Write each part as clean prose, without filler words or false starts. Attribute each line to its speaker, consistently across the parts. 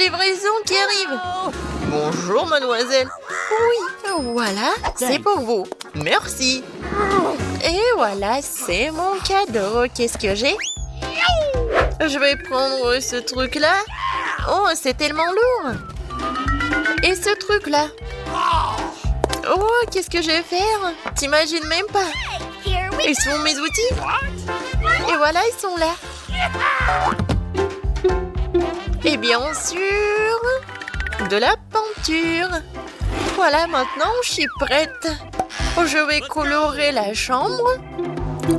Speaker 1: livraison qui arrive. Bonjour, mademoiselle. Oui, voilà, c'est pour vous. Merci. Et voilà, c'est mon cadeau. Qu'est-ce que j'ai? Je vais prendre ce truc-là. Oh, c'est tellement lourd. Et ce truc-là. Oh, qu'est-ce que je vais faire? T'imagines même pas. Ils sont mes outils. Et voilà, ils sont là. Et bien sûr, de la peinture. Voilà, maintenant, je suis prête. Je vais colorer la chambre.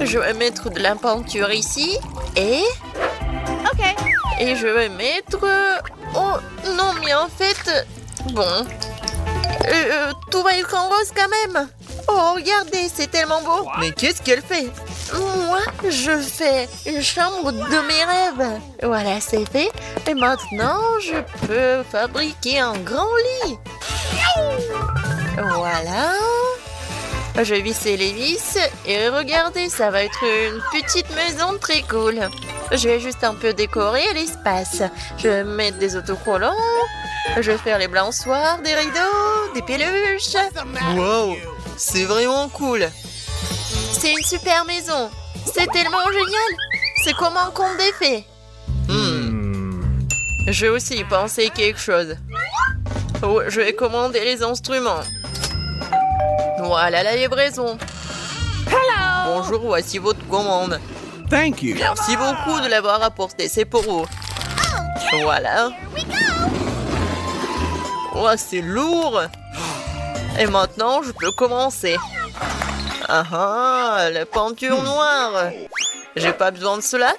Speaker 1: Je vais mettre de la peinture ici. Et je vais mettre... Oh, non, mais en fait... Bon... tout va être en rose quand même. Oh, regardez, c'est tellement beau. Mais qu'est-ce qu'elle fait? Moi, je fais une chambre de mes rêves. Voilà, c'est fait. Et maintenant, je peux fabriquer un grand lit. Voilà. Je vais visser les vis. Et regardez, ça va être une petite maison très cool. Je vais juste un peu décorer l'espace. Je vais mettre des autocollants. Je vais faire les balançoires, des rideaux, des peluches. Wow, c'est vraiment cool. C'est une super maison. C'est tellement génial. C'est comme un conte des fées. J'ai aussi pensé quelque chose. Oh, je vais commander les instruments. Voilà la livraison. Bonjour, voici votre commande.
Speaker 2: Thank you.
Speaker 1: Merci beaucoup de l'avoir apporté. C'est pour vous. Voilà. Oh, c'est lourd. Et maintenant, je peux commencer. Ah ah, la peinture noire. J'ai pas besoin de cela.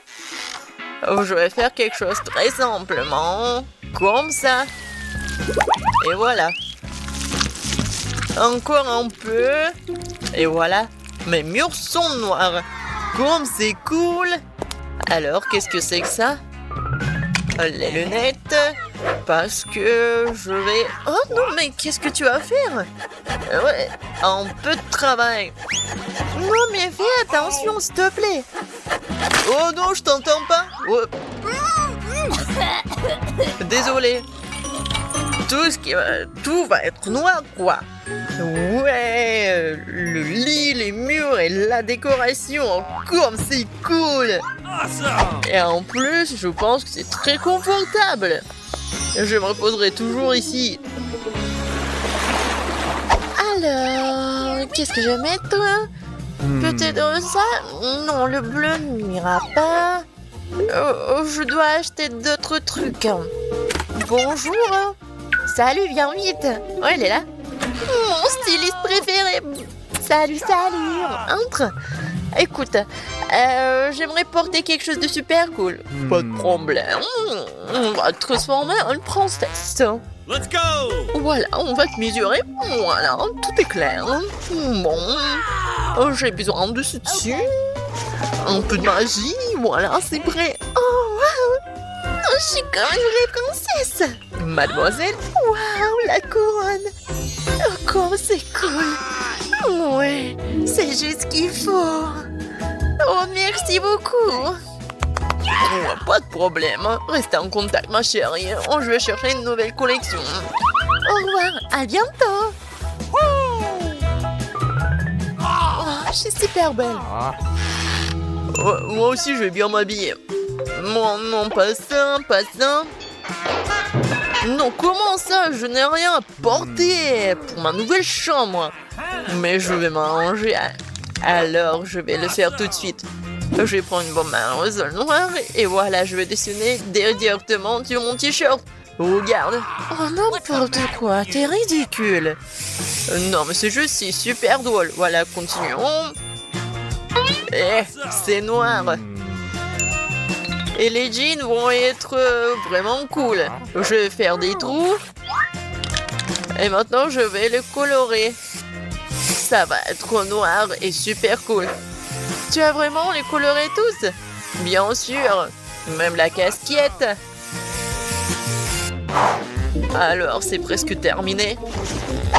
Speaker 1: Oh, je vais faire quelque chose très simplement. Comme ça. Et voilà. Encore un peu. Et voilà. Mes murs sont noirs. Comme c'est cool. Alors, qu'est-ce que c'est que ça? Les lunettes. Parce que je vais... Oh non, mais qu'est-ce que tu vas faire? Ouais, un peu de travail. Non, mais fais attention, s'il te plaît. Oh non, je t'entends pas. Oh. Désolé. Tout va être noir, quoi. Ouais, le lit, les murs et la décoration. Comme c'est cool. Et en plus, je pense que c'est très confortable. Je me reposerai toujours ici. Alors, qu'est-ce que je vais mettre? Peut-être ça? Non, le bleu n'ira pas. Je dois acheter d'autres trucs. Bonjour. Salut, viens vite. Oh, elle est là. Mon styliste préféré. Salut. Entre. Écoute, j'aimerais porter quelque chose de super cool. Pas de problème. On va te transformer en une princesse.
Speaker 2: Let's go!
Speaker 1: Voilà, on va te mesurer. Voilà, tout est clair. Bon, j'ai besoin de ceci. Un peu de magie. Voilà, c'est prêt. Oh, wow! Je suis comme une vraie princesse. Mademoiselle, waouh, la couronne. Oh, comme c'est cool. Ouais, c'est juste ce qu'il faut. Oh, merci beaucoup. Oh, pas de problème. Restez en contact, ma chérie. Oh, je vais chercher une nouvelle collection. Au revoir, à bientôt. Oh, je suis super belle. Oh, moi aussi, je vais bien m'habiller. Non, pas ça. Non, comment ça? Je n'ai rien à porter pour ma nouvelle chambre. Mais je vais m'arranger. Alors, je vais le faire tout de suite. Je vais prendre une bombe à rosol noir et voilà, je vais dessiner directement sur mon t-shirt. Regarde. Oh, n'importe quoi, t'es ridicule. Non, mais c'est juste, c'est super drôle. Voilà, continuons. C'est noir. Et les jeans vont être vraiment cool. Je vais faire des trous. Et maintenant, je vais le colorer. Ça va être noir et super cool. Tu as vraiment les colorés tous? Bien sûr. Même la casquette. Alors, c'est presque terminé.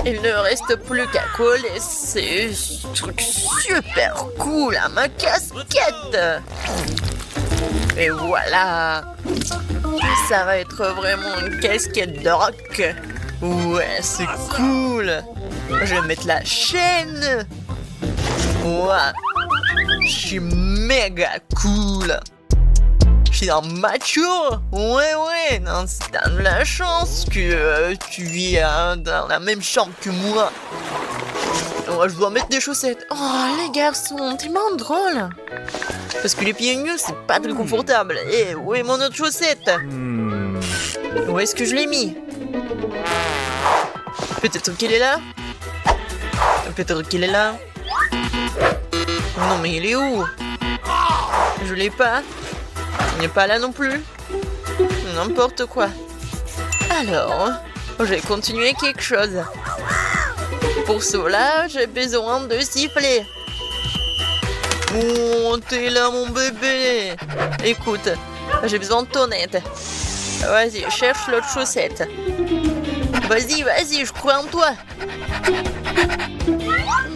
Speaker 1: Il ne reste plus qu'à coller ces trucs super cool à ma casquette. Et voilà. Ça va être vraiment une casquette de rock. Ouais, c'est cool. Je vais mettre la chaîne. Ouais. Je suis méga cool. Je suis un macho. Ouais. Non, t'as de la chance que tu vis dans la même chambre que moi. Ouais, je dois mettre des chaussettes. Oh, les garçons, tellement drôle. Parce que les pieds nus, c'est pas très confortable. Eh, où est mon autre chaussette? Où est-ce que je l'ai mis? Peut-être qu'il est là? Peut-être qu'il est là? Non, mais il est où? Je l'ai pas. Il n'est pas là non plus. N'importe quoi. Alors, je vais continuer quelque chose. Pour cela, j'ai besoin de siffler. Oh, t'es là, mon bébé. Écoute, j'ai besoin de ton aide. Vas-y, cherche l'autre chaussette. Vas-y, je crois en toi.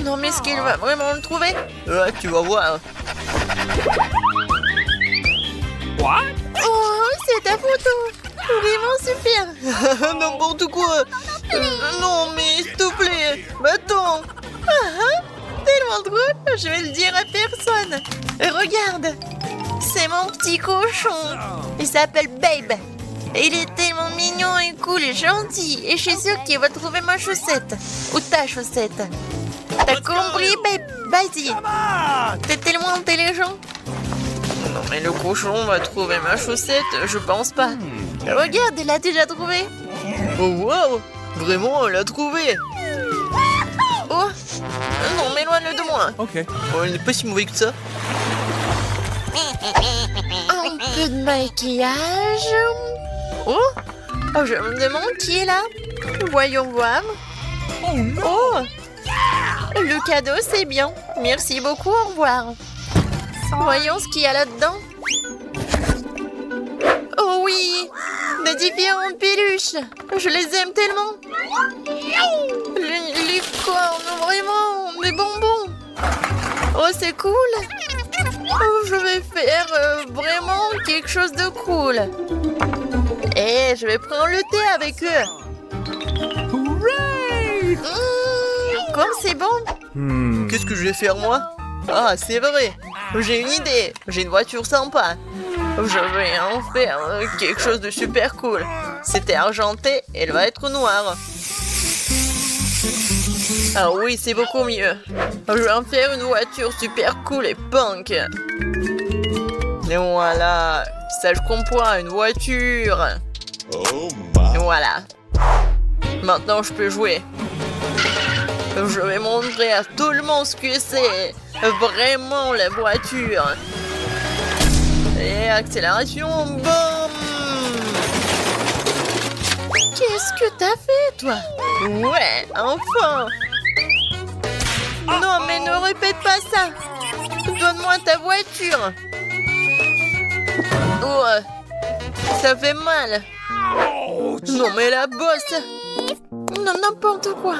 Speaker 1: Non, mais est-ce qu'il va vraiment le trouver? Ouais, tu vas voir.
Speaker 2: What?
Speaker 1: Oh, c'est ta photo. Vraiment super. N'importe quoi. Non, mais s'il te plaît. Attends. Tellement drôle. Je vais le dire à personne. Regarde. C'est mon petit cochon. Il s'appelle Babe. Il est tellement mignon et cool et gentil. Et je suis sûre qu'il va trouver ma chaussette. Ou ta chaussette. T'as compris, Babe? Vas-y. T'es tellement intelligent. Non, mais le cochon va trouver ma chaussette, je pense pas. Regarde, il l'a déjà trouvé. Oh, wow! Vraiment, elle l'a trouvé. Oh! Non, mais éloigne-le de moi.
Speaker 2: Ok.
Speaker 1: Oh, il n'est pas si mauvais que ça. Un peu de maquillage. Oh! Je me demande qui est là. Voyons voir. Oh! Le cadeau, c'est bien. Merci beaucoup, au revoir. Voyons ce qu'il y a là-dedans. Oh oui, des différentes peluches. Je les aime tellement. Les cornes, vraiment, des bonbons. Oh, c'est cool. Oh, je vais faire vraiment quelque chose de cool. Et je vais prendre le thé avec eux.
Speaker 2: Hooray!
Speaker 1: Comme c'est bon. Qu'est-ce que je vais faire, moi? Ah, c'est vrai. J'ai une idée. J'ai une voiture sympa. Je vais en faire quelque chose de super cool. C'était argenté, elle va être noire. Ah oui, c'est beaucoup mieux. Je vais en faire une voiture super cool et punk. Et voilà. Ça, je comprends, une voiture. Voilà. Maintenant, je peux jouer. Je vais montrer à tout le monde ce que c'est. Vraiment la voiture. Et accélération, boum! Qu'est-ce que t'as fait, toi? Ouais, enfin! Non, mais ne répète pas ça! Donne-moi ta voiture! Oh, ça fait mal! Non, mais la bosse! Non, n'importe quoi!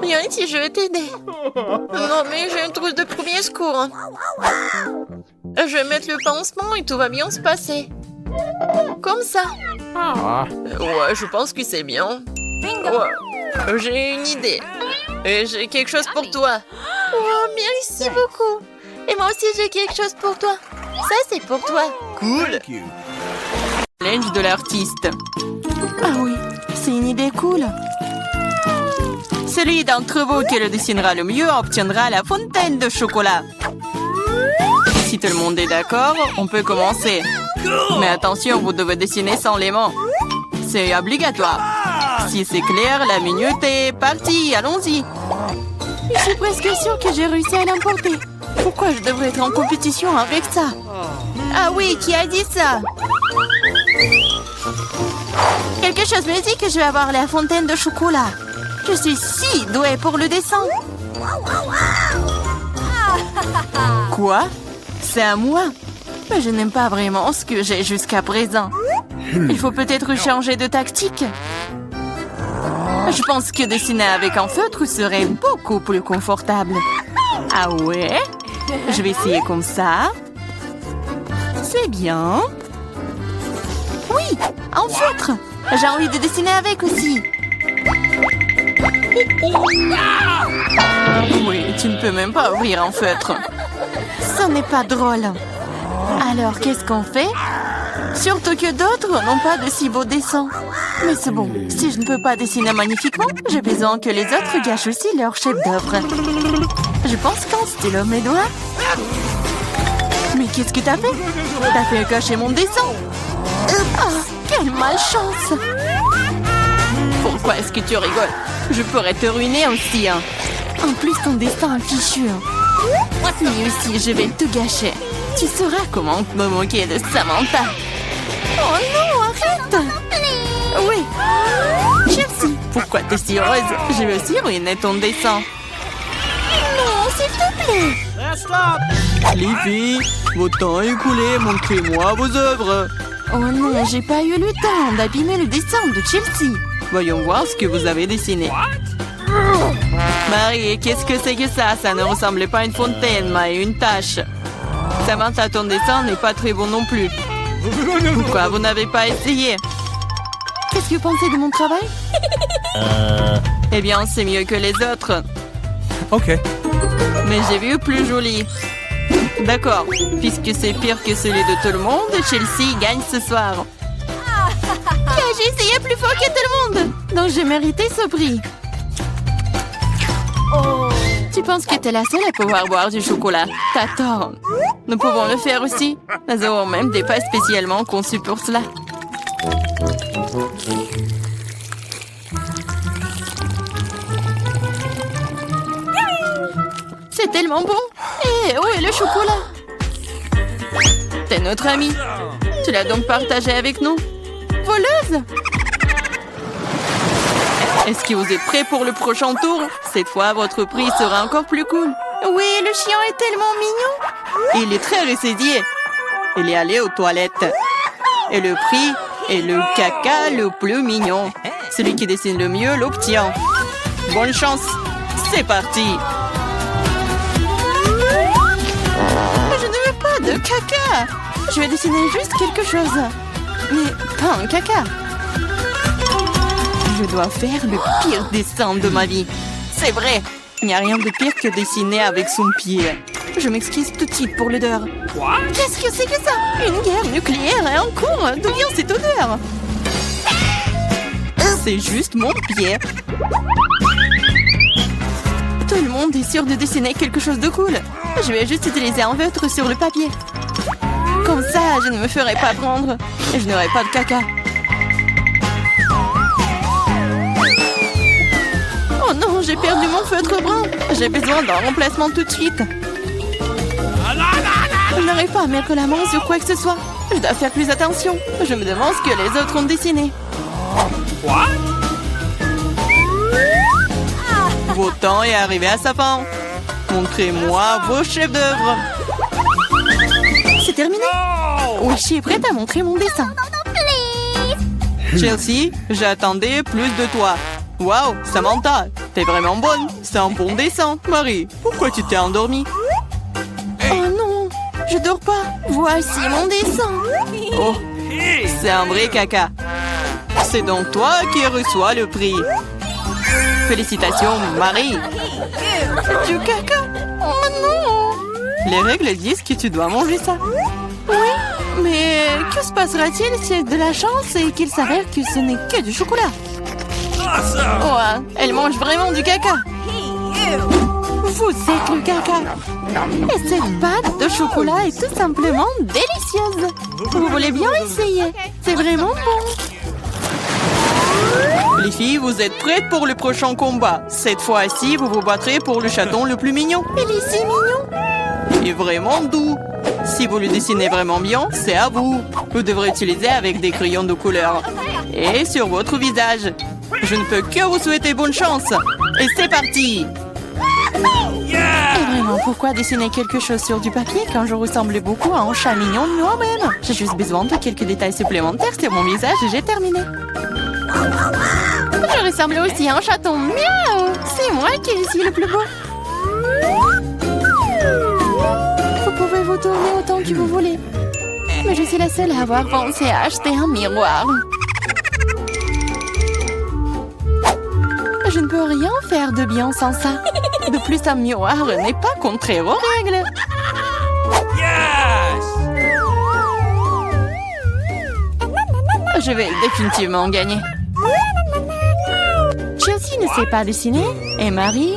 Speaker 1: Viens ici, je vais t'aider! Non, mais j'ai une trousse de premier secours! Je vais mettre le pansement et tout va bien se passer. Comme ça. Ouais, je pense que c'est bien. Ouais. J'ai une idée. Et j'ai quelque chose pour toi. Oh, merci beaucoup. Et moi aussi, j'ai quelque chose pour toi. Ça, c'est pour toi. Cool.
Speaker 3: Challenge de l'artiste. Ah oui, c'est une idée cool. Celui d'entre vous qui le dessinera le mieux obtiendra la fontaine de chocolat. Si tout le monde est d'accord, on peut commencer. Mais attention, vous devez dessiner sans les mains. C'est obligatoire. Si c'est clair, la minute est partie. Allons-y. Je suis presque sûre que j'ai réussi à l'emporter. Pourquoi je devrais être en compétition avec ça? Ah oui, qui a dit ça? Quelque chose me dit que je vais avoir la fontaine de chocolat. Je suis si douée pour le dessin. Quoi? C'est à moi? Mais je n'aime pas vraiment ce que j'ai jusqu'à présent. Il faut peut-être changer de tactique. Je pense que dessiner avec un feutre serait beaucoup plus confortable. Ah ouais? Je vais essayer comme ça. C'est bien. Un feutre. J'ai envie de dessiner avec aussi. Oui, tu ne peux même pas ouvrir un feutre. Ce n'est pas drôle. Alors, qu'est-ce qu'on fait? Surtout que d'autres n'ont pas de si beaux dessins. Mais c'est bon, si je ne peux pas dessiner magnifiquement, j'ai besoin que les autres gâchent aussi leur chef-d'œuvre. Je pense qu'en stylo mes doigts. Mais qu'est-ce que t'as fait? T'as fait gâcher mon dessin. Oh, quelle malchance! Pourquoi est-ce que tu rigoles? Je pourrais te ruiner aussi, hein. En plus, ton destin est fichu. Lui aussi, je vais te gâcher. Tu sauras comment me moquer de Samantha. Oh non, arrête! Oui. Chelsea, pourquoi t'es si heureuse? Je vais aussi ruiner ton dessin. Non, s'il te plaît.
Speaker 2: Les filles, votre temps est écoulé, montrez-moi vos œuvres.
Speaker 3: Oh non, j'ai pas eu le temps d'abîmer le dessin de Chelsea.
Speaker 2: Voyons voir ce que vous avez dessiné.
Speaker 3: Marie, qu'est-ce que c'est que ça? Ça ne ressemblait pas à une fontaine, mais à une tache. Samantha, ton dessin n'est pas très bon non plus. Pourquoi vous n'avez pas essayé? Qu'est-ce que vous pensez de mon travail? Eh bien, c'est mieux que les autres.
Speaker 2: Ok.
Speaker 3: Mais j'ai vu plus joli. D'accord, puisque c'est pire que celui de tout le monde, Chelsea gagne ce soir. J'ai essayé plus fort que tout le monde, donc j'ai mérité ce prix. Tu penses que t'es la seule à pouvoir boire du chocolat? T'as tort. Nous pouvons le faire aussi. Nous avons même des pâtes spécialement conçues pour cela. C'est tellement bon. Et où est le chocolat? T'es notre amie. Tu l'as donc partagé avec nous? Voleuse! Est-ce que vous êtes prêts pour le prochain tour? Cette fois, votre prix sera encore plus cool. Oui, le chien est tellement mignon. Il est très ressaidié. Il est allé aux toilettes. Et le prix est le caca le plus mignon. Celui qui dessine le mieux l'obtient. Bonne chance. C'est parti. Je ne veux pas de caca. Je vais dessiner juste quelque chose. Mais pas un caca. Je dois faire le pire dessin de ma vie. C'est vrai. Il n'y a rien de pire que dessiner avec son pied. Je m'excuse tout de suite pour l'odeur. Qu'est-ce que c'est que ça? Une guerre nucléaire est en cours. D'où vient cette odeur? C'est juste mon pied. Tout le monde est sûr de dessiner quelque chose de cool. Je vais juste utiliser un feutre sur le papier. Comme ça, je ne me ferai pas prendre. Et je n'aurai pas de caca. Oh non, j'ai perdu mon feutre brun. J'ai besoin d'un remplacement tout de suite. Je n'arrive pas à mettre la main sur quoi que ce soit. Je dois faire plus attention. Je me demande ce que les autres ont dessiné. Votre temps est arrivé à sa fin. Montrez-moi vos chefs d'œuvre. C'est terminé. Oui, je suis prête à montrer mon dessin. Chelsea, j'attendais plus de toi. Waouh, Samantha, t'es vraiment bonne. C'est un bon dessin. Marie, pourquoi tu t'es endormie? Oh non, je dors pas. Voici mon dessin. Oh, c'est un vrai caca. C'est donc toi qui reçois le prix. Félicitations, Marie. Du caca? Oh non. Les règles disent que tu dois manger ça. Oui, mais que se passera-t-il si c'est de la chance et qu'il s'avère que ce n'est que du chocolat? Ouais, elle mange vraiment du caca. Vous êtes le caca. Et cette pâte de chocolat est tout simplement délicieuse. Vous voulez bien essayer? C'est vraiment bon. Les filles, vous êtes prêtes pour le prochain combat. Cette fois-ci, vous vous battrez pour le chaton le plus mignon. Il est si mignon. Et vraiment doux. Si vous le dessinez vraiment bien, c'est à vous. Vous devrez utiliser avec des crayons de couleur. Et sur votre visage. Je ne peux que vous souhaiter bonne chance. Et c'est parti. Et vraiment, pourquoi dessiner quelque chose sur du papier quand je ressemble beaucoup à un chat mignon de moi-même? J'ai juste besoin de quelques détails supplémentaires sur mon visage et j'ai terminé. Je ressemble aussi à un chaton. Miaou! C'est moi qui suis le plus beau. Vous pouvez vous tourner autant que vous voulez. Mais je suis la seule à avoir pensé à acheter un miroir. Je ne peux rien faire de bien sans ça. De plus, un miroir n'est pas contraire aux règles. Je vais définitivement gagner. Chelsea ne sait pas dessiner et Marie...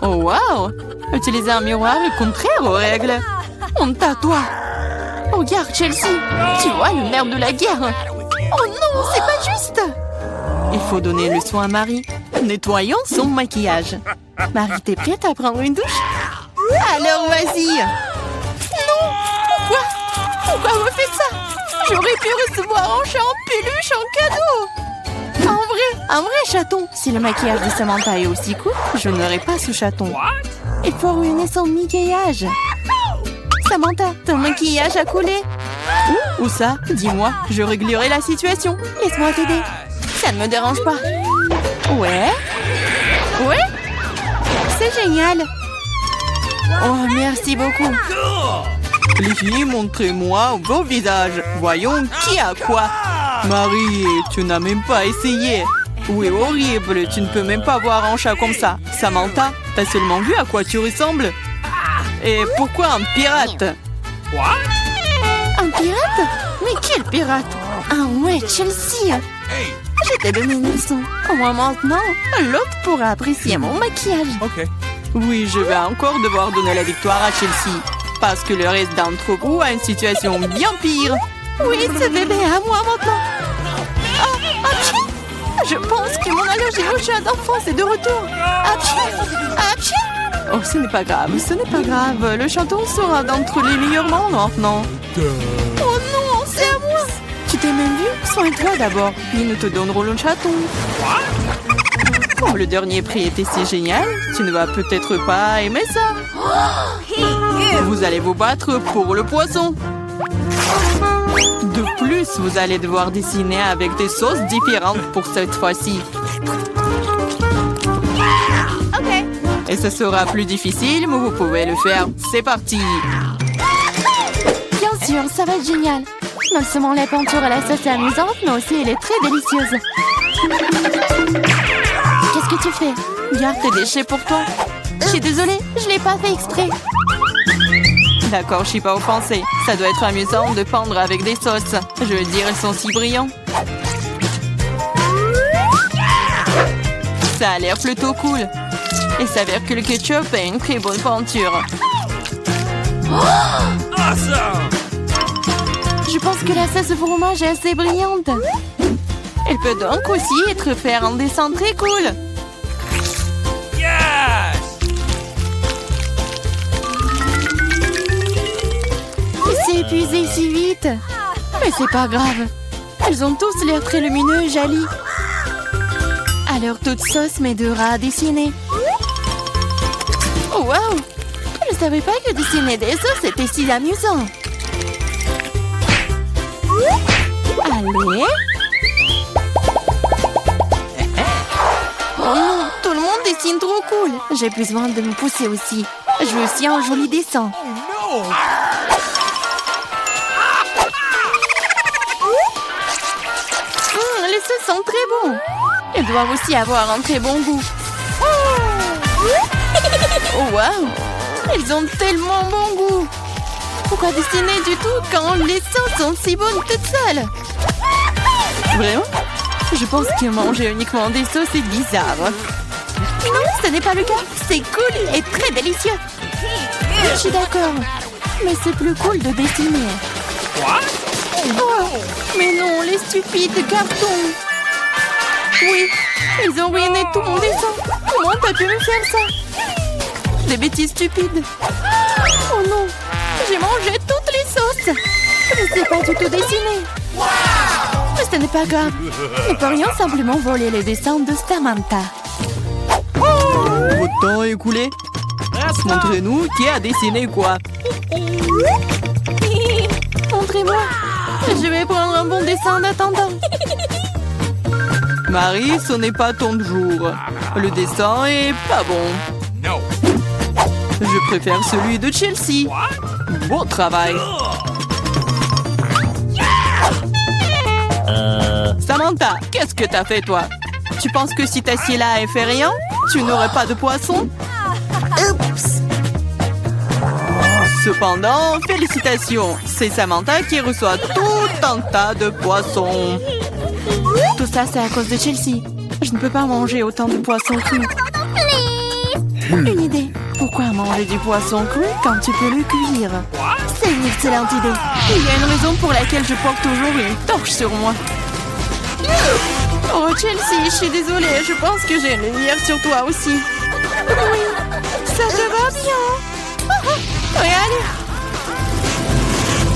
Speaker 3: Oh wow! Utiliser un miroir est contraire aux règles. Honte à toi! Regarde Chelsea, tu vois le nerf de la guerre. Oh non, c'est pas juste! Il faut donner le soin à Marie. Nettoyons son maquillage. Marie, t'es prête à prendre une douche? Alors vas-y! Non! Pourquoi vous faites ça? J'aurais pu recevoir un chat en peluche en cadeau! Un vrai chaton! Si le maquillage de Samantha est aussi court, je n'aurai pas ce chaton. Il faut ruiner son maquillage. Samantha, ton maquillage a coulé. Où ça? Dis-moi, je réglerai la situation. Laisse-moi t'aider. Ça ne me dérange pas. Ouais? C'est génial. Oh, merci beaucoup.
Speaker 2: Les filles, montrez-moi vos visages. Voyons qui a quoi. Marie, tu n'as même pas essayé. Oui, horrible, tu ne peux même pas voir un chat comme ça. Samantha, t'as seulement vu à quoi tu ressembles? Et pourquoi un pirate?
Speaker 3: Un pirate? Mais quel pirate? Ah ouais, Chelsea. Je t'ai donné une leçon. Au moins maintenant, l'autre pourra apprécier mon maquillage.
Speaker 2: Oui, je vais encore devoir donner la victoire à Chelsea. Parce que le reste d'entre vous a une situation bien pire.
Speaker 3: Oui, ce bébé est à moi maintenant. Apchi! Je pense que mon allergie au chat d'enfance est de retour. Apchi!
Speaker 2: Oh, ce n'est pas grave, Le chaton sera d'entre les meilleurs mondes maintenant.
Speaker 3: Oh non, c'est à moi.
Speaker 2: Tu t'es même vu? Soigne-toi d'abord, puis nous te donnerons le chaton. Comme le dernier prix était si génial, tu ne vas peut-être pas aimer ça. Vous allez vous battre pour le poisson. De plus, vous allez devoir dessiner avec des sauces différentes pour cette fois-ci. Et ce sera plus difficile, mais vous pouvez le faire. C'est parti!
Speaker 3: Bien sûr, ça va être génial. Non seulement la peinture à la sauce est amusante, mais aussi elle est très délicieuse. Qu'est-ce que tu fais? Garde tes déchets pour toi. Je suis désolée, je l'ai pas fait exprès.
Speaker 2: D'accord, je suis pas offensée. Ça doit être amusant de peindre avec des sauces. Je veux dire, elles sont si brillantes. Ça a l'air plutôt cool. Il s'avère que le ketchup est une très bonne peinture.
Speaker 3: Je pense que la sauce de fromage est assez brillante.
Speaker 2: Elle peut donc aussi faire un dessin très cool.
Speaker 3: Il s'est épuisé si vite. Mais c'est pas grave. Ils ont tous l'air très lumineux et jolis. Alors toute sauce m'aidera à dessiner. Oh wow! Je savais pas que dessiner des sauces était si amusant. Allez. Oh non, tout le monde dessine trop cool. J'ai besoin de me pousser aussi. Je veux aussi un joli dessin. Les sauces sont très bons. Ils doivent aussi avoir un très bon goût. Oh wow! Ils ont tellement bon goût. Pourquoi dessiner du tout quand les sauces sont si bonnes toutes seules?
Speaker 2: Vraiment? Je pense que manger uniquement des sauces est bizarre.
Speaker 3: Non, ce n'est pas le cas. C'est cool et très délicieux. Je suis d'accord. Mais c'est plus cool de dessiner. Oh, mais non, les stupides cartons. Oui, ils ont ruiné tout mon dessin. Comment t'as pu me faire ça? Des bêtises stupides. Oh non, j'ai mangé toutes les sauces. Je ne sais pas du tout dessiner. Mais ce n'est pas grave. Nous pourrions simplement voler les dessins de Samantha.
Speaker 2: Votre temps est écoulé. Montrez-nous qui a dessiné quoi.
Speaker 3: Montrez-moi. Je vais prendre un bon dessin en attendant.
Speaker 2: Marie, ce n'est pas ton jour. Le dessin est pas bon. Je préfère celui de Chelsea. Bon travail. Samantha, qu'est-ce que t'as fait, toi? Tu penses que si t'assieds là et fais rien, tu n'aurais pas de poisson?
Speaker 1: Oups!
Speaker 2: Cependant, félicitations, c'est Samantha qui reçoit tout un tas de poissons. Tout ça, c'est à cause de Chelsea. Je ne peux pas manger autant de poissons crus. Une idée. Pourquoi manger du poisson cru quand tu peux le cuire? C'est une excellente idée. Il y a une raison pour laquelle je porte toujours une torche sur moi. Oh, Chelsea, je suis désolée. Je pense que j'ai une lumière sur toi aussi. Oui, ça te va bien. Regarde.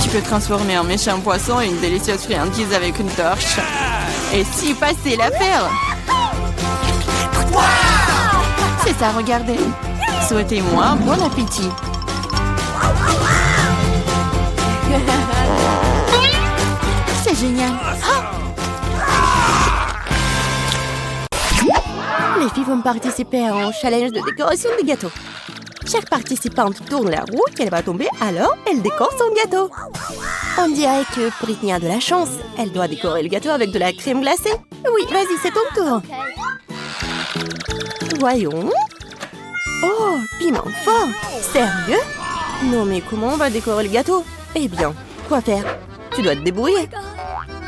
Speaker 2: Tu peux transformer un méchant poisson une délicieuse friandise avec une torche. Et si passer l'affaire. C'est ça, regardez. Souhaitez-moi bon appétit. C'est génial.
Speaker 4: Les filles vont participer à un challenge de décoration de gâteaux. Chaque participante tourne la roue qu'elle va tomber, alors elle décore son gâteau. On dirait que Britney a de la chance. Elle doit décorer le gâteau avec de la crème glacée. Oui, vas-y, c'est ton tour. Voyons. Oh, piment fort. Sérieux? Non, mais comment on va décorer le gâteau? Eh bien, quoi faire? Tu dois te débrouiller.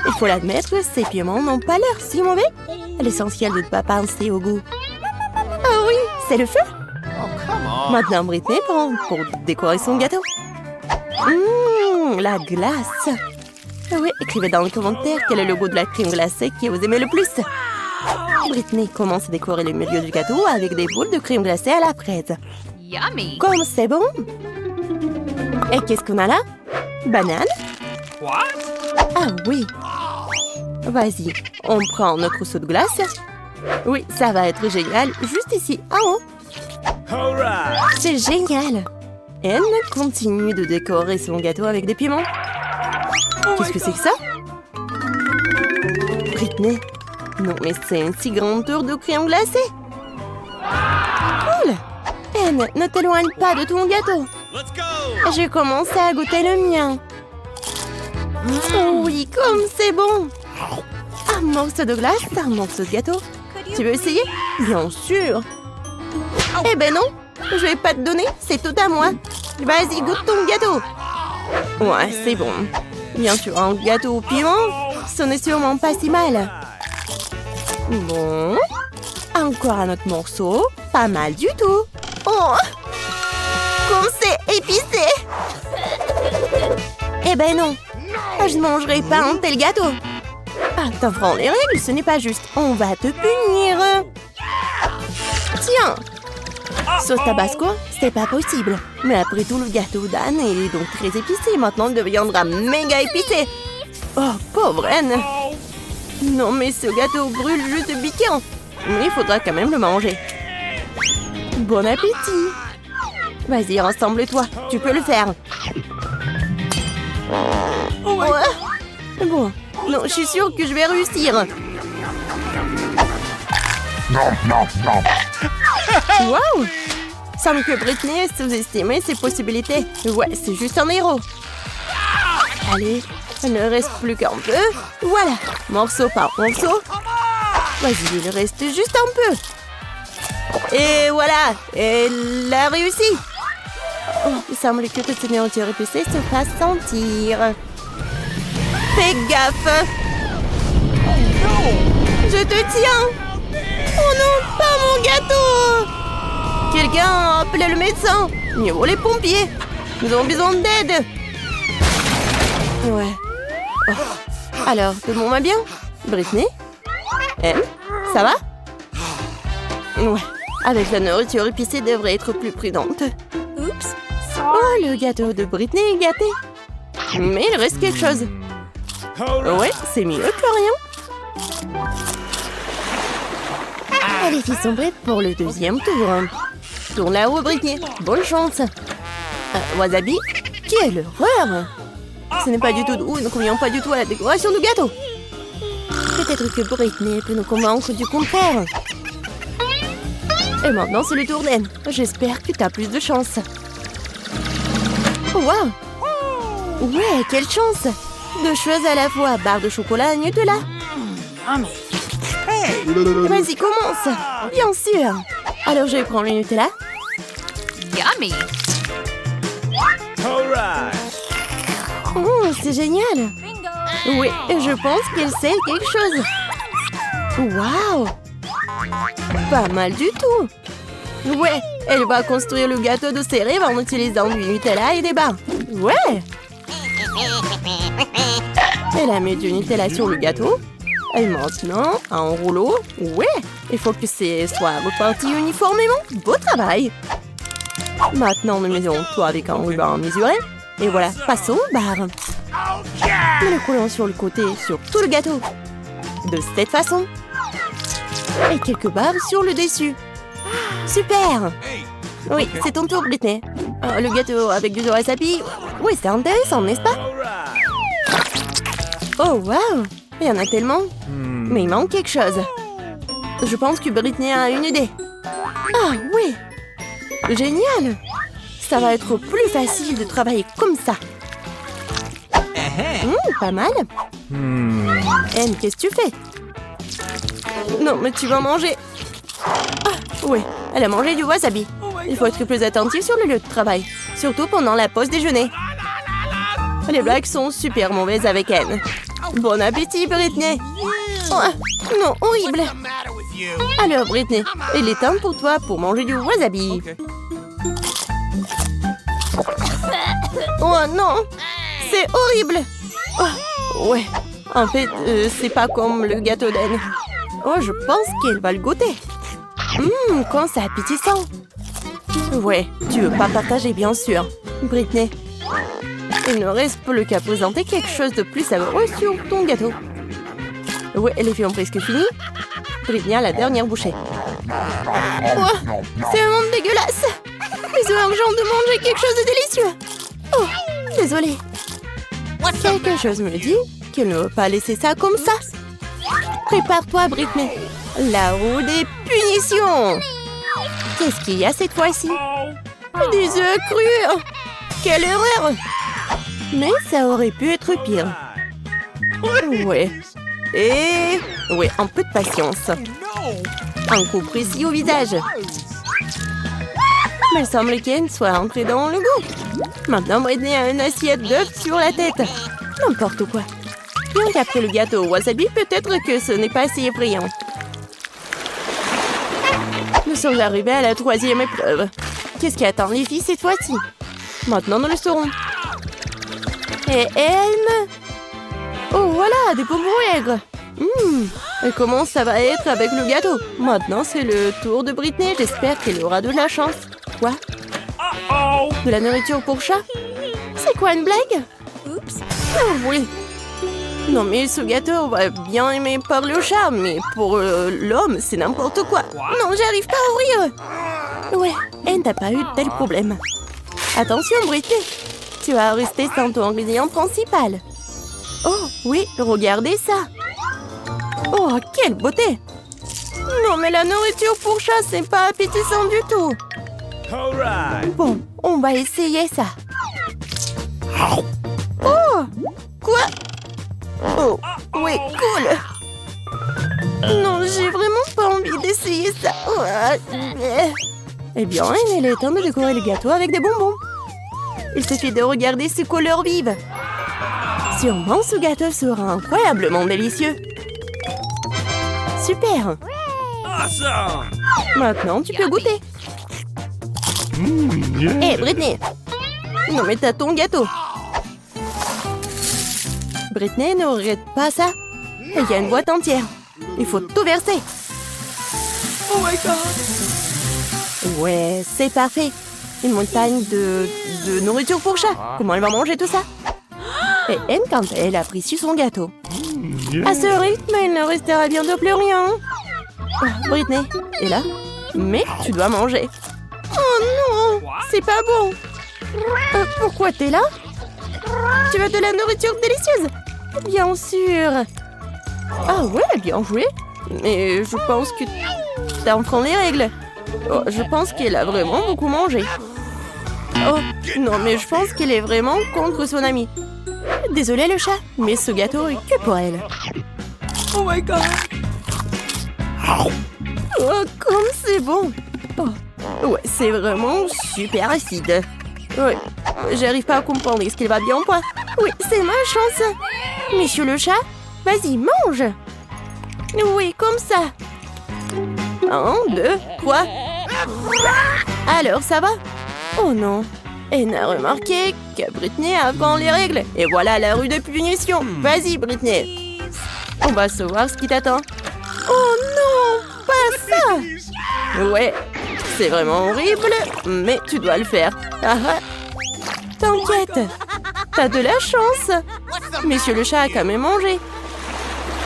Speaker 4: Il faut l'admettre, ces piments n'ont pas l'air si mauvais. L'essentiel de ne pas penser au goût. Ah oui, c'est le feu. Maintenant, Britney prend pour décorer son gâteau. La glace. Oui, écrivez dans les commentaires quel est le goût de la crème glacée que vous aimez le plus. Britney commence à décorer le milieu du gâteau avec des boules de crème glacée à la fraise.
Speaker 5: Yummy!
Speaker 4: Comme c'est bon. Et qu'est-ce qu'on a là? Banane? Ah oui. Vas-y, on prend notre seau de glace. Oui, ça va être génial, juste ici, en haut. C'est génial. Elle continue de décorer son gâteau avec des piments. Qu'est-ce que c'est que ça? Britney. Non, mais c'est une si grande tour de crème glacée. Cool. Anne, ne t'éloigne pas de ton gâteau. J'ai commencé à goûter le mien. Oh oui, comme c'est bon. Un morceau de glace, un morceau de gâteau. Tu veux essayer? Bien sûr. Eh ben non, je vais pas te donner, c'est tout à moi. Vas-y, goûte ton gâteau. Ouais, c'est bon. Bien sûr, un gâteau au piment, ce n'est sûrement pas si mal. Bon, encore un autre morceau, pas mal du tout. Oh, comme c'est épicé. Eh ben non, je ne mangerai pas un tel gâteau. Ah, t'enfants, les règles, ce n'est pas juste. On va te punir. Tiens. Sauce tabasco, c'est pas possible. Mais après tout, le gâteau d'Anne est donc très épicé. Maintenant, il deviendra méga épicé. Oh, pauvre Anne. Non, mais ce gâteau brûle juste piquant. Mais il faudra quand même le manger. Bon appétit. Vas-y, rassemble-toi. Tu peux le faire. Ouais. Bon. Non, je suis sûre que je vais réussir. Waouh! Semble que Britney a sous-estimé ses possibilités. Ouais, c'est juste un héros. Allez, il ne reste plus qu'un peu. Voilà, morceau par morceau. Vas-y, il reste juste un peu. Et voilà, elle a réussi. Oh, il semble que cette nourriture épicée se fasse sentir. Fais gaffe. Je te tiens. Oh non, pas mon gâteau. Quelqu'un appelle le médecin. Mieux vaut les pompiers. Nous avons besoin d'aide. Ouais. Oh. Alors, tout le monde va bien? Britney? Elle? Ça va? Ouais. Avec la nourriture épicée, devrait être plus prudente. Oups. Oh, le gâteau de Britney est gâté. Mais il reste quelque chose. Ouais, c'est mieux que rien. Les filles sont prêtes pour le deuxième tour. Tourne là-haut, Britney. Bonne chance. Wasabi, quelle horreur! Ce n'est pas du tout doux, ne convient pas du tout à la décoration du gâteau. Peut-être que Britney peut nous convaincre du contraire. Et maintenant, c'est le tour d'Anne. J'espère que tu as plus de chance. Oh, wow! Ouais, quelle chance! Deux choses à la fois, barre de chocolat et Nutella. Vas-y, commence. Bien sûr. Alors, je vais prendre le Nutella.
Speaker 1: Yummy!
Speaker 4: Oh, c'est génial. Oui, je pense qu'elle sait quelque chose. Waouh! Pas mal du tout. Ouais, elle va construire le gâteau de ses rêves en utilisant du Nutella et des barres. Ouais! Elle a mis du Nutella sur le gâteau. Et maintenant, un rouleau. Ouais! Il faut que ce soit reparti uniformément. Beau travail! Maintenant, nous mettons tout avec un ruban mesuré. Et voilà, passons aux barres. Nous le collons sur le côté, sur tout le gâteau. De cette façon. Et quelques barres sur le dessus. Super! Oui, c'est ton tour, Britney. Oh, le gâteau avec du wasabi. Oui, c'est intéressant, n'est-ce pas? Oh, waouh! Il y en a tellement. Mais il manque quelque chose. Je pense que Britney a une idée. Ah, oui! Génial! Ça va être plus facile de travailler comme ça. Pas mal. Anne, qu'est-ce que tu fais? Non, mais tu vas manger. Ah, oui, elle a mangé du wasabi. Il faut être plus attentif sur le lieu de travail. Surtout pendant la pause déjeuner. Les blagues sont super mauvaises avec Anne. Bon appétit, Britney. Oh, non, horrible. Alors, Britney, il est temps pour toi pour manger du wasabi. Oh non, c'est horrible. Oh, ouais, en fait, c'est pas comme le gâteau d'Anne. Oh, je pense qu'elle va le goûter. Quand c'est appétissant. Ouais, tu veux pas partager, bien sûr, Britney. Il ne reste plus qu'à présenter quelque chose de plus savoureux sur ton gâteau. Ouais, les filles ont presque fini. Britney a la dernière bouchée. Oh, c'est vraiment dégueulasse. Mais c'est urgent de manger quelque chose de délicieux. Oh, désolée. Quelque chose me dit qu'elle ne veut pas laisser ça comme ça. Prépare-toi, Britney. La roue des punitions. Qu'est-ce qu'il y a cette fois-ci? Des œufs crus. Quelle erreur. Mais ça aurait pu être pire. Ouais. Et... ouais, un peu de patience. Un coup précis au visage. Mais il semble qu'Anne soit entrée dans le goût. Maintenant, Britney a une assiette d'œufs sur la tête. N'importe quoi. Bien qu'après le gâteau au wasabi, peut-être que ce n'est pas si effrayant. Nous sommes arrivés à la 3e épreuve. Qu'est-ce qui attend les filles cette fois-ci? Maintenant, nous le saurons. Et Anne... oh, voilà, des bonbons aigres. Et comment ça va être avec le gâteau? Maintenant, c'est le tour de Britney. J'espère qu'elle aura de la chance. Quoi? De la nourriture pour chat? C'est quoi, une blague? Oups. Oh, oui. Non, mais ce gâteau va bien aimer parler au chat, mais pour l'homme, c'est n'importe quoi. Non, j'arrive pas à ouvrir. Ouais, Anne n'a pas eu de tel problème. Attention, Britney. Tu vas rester sans ton ingrédient principal. Oh, oui, regardez ça. Oh, quelle beauté. Non, mais la nourriture pour chat, c'est pas appétissant du tout. Bon, on va essayer ça. Oh, quoi? Oh, oui, cool. Non, j'ai vraiment pas envie d'essayer ça. Eh bien, il est temps de décorer le gâteau avec des bonbons. Il suffit de regarder ces couleurs vives. Sûrement, ce gâteau sera incroyablement délicieux. Super. Maintenant, tu peux goûter. Hé, Britney. Non, mais t'as ton gâteau. Britney, ne regrette pas ça. Il y a une boîte entière. Il faut tout verser.
Speaker 2: Oh my god!
Speaker 4: Ouais, c'est parfait. Une montagne de nourriture pour chat. Comment elle va manger tout ça? Et Anne, quand elle a pris sur son gâteau. À ce rythme, il ne restera bientôt plus rien. Oh, Britney est là. Mais tu dois manger. Oh non, c'est pas bon. Pourquoi t'es là? Tu veux de la nourriture délicieuse? Bien sûr. Ah ouais, bien joué. Mais je pense que t'enfreins les règles. Oh, je pense qu'elle a vraiment beaucoup mangé. Oh, non, mais je pense qu'elle est vraiment contre son amie. Désolée le chat, mais ce gâteau est que pour elle.
Speaker 2: Oh my god!
Speaker 4: Oh, comme c'est bon. Oh. Ouais, c'est vraiment super acide. Ouais, j'arrive pas à comprendre. Est-ce qu'il va bien ou pas? Oui, c'est ma chance. Monsieur le chat, vas-y, mange. Oui, comme ça. 1, 2, 3. Alors, ça va? Oh non. Elle n'a remarqué que Britney avant les règles. Et voilà la rue de punition. Vas-y, Britney. On va savoir ce qui t'attend. Oh non, pas ça. Ouais, c'est vraiment horrible, mais tu dois le faire. Ah ah. T'inquiète, t'as de la chance. Monsieur le chat a quand même mangé.